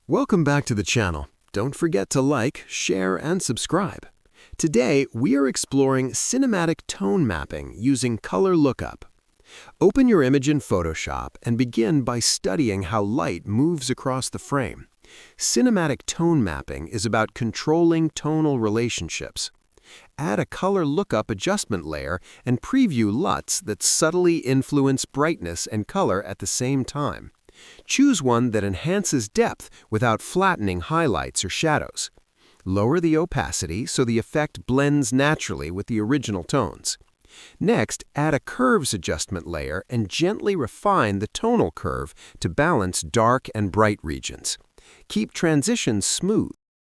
Welcome back to the channel. Don't forget to like, share, and subscribe. Today, we are exploring cinematic tone mapping using color lookup. Open your image in Photoshop and begin by studying how light moves across the frame. Cinematic tone mapping is about controlling tonal relationships. Add a color lookup adjustment layer and preview LUTs that subtly influence brightness and color at the same time. Choose one that enhances depth without flattening highlights or shadows. Lower the opacity so the effect blends naturally with the original tones. Next, add a curves adjustment layer and gently refine the tonal curve to balance dark and bright regions. Keep transitions smooth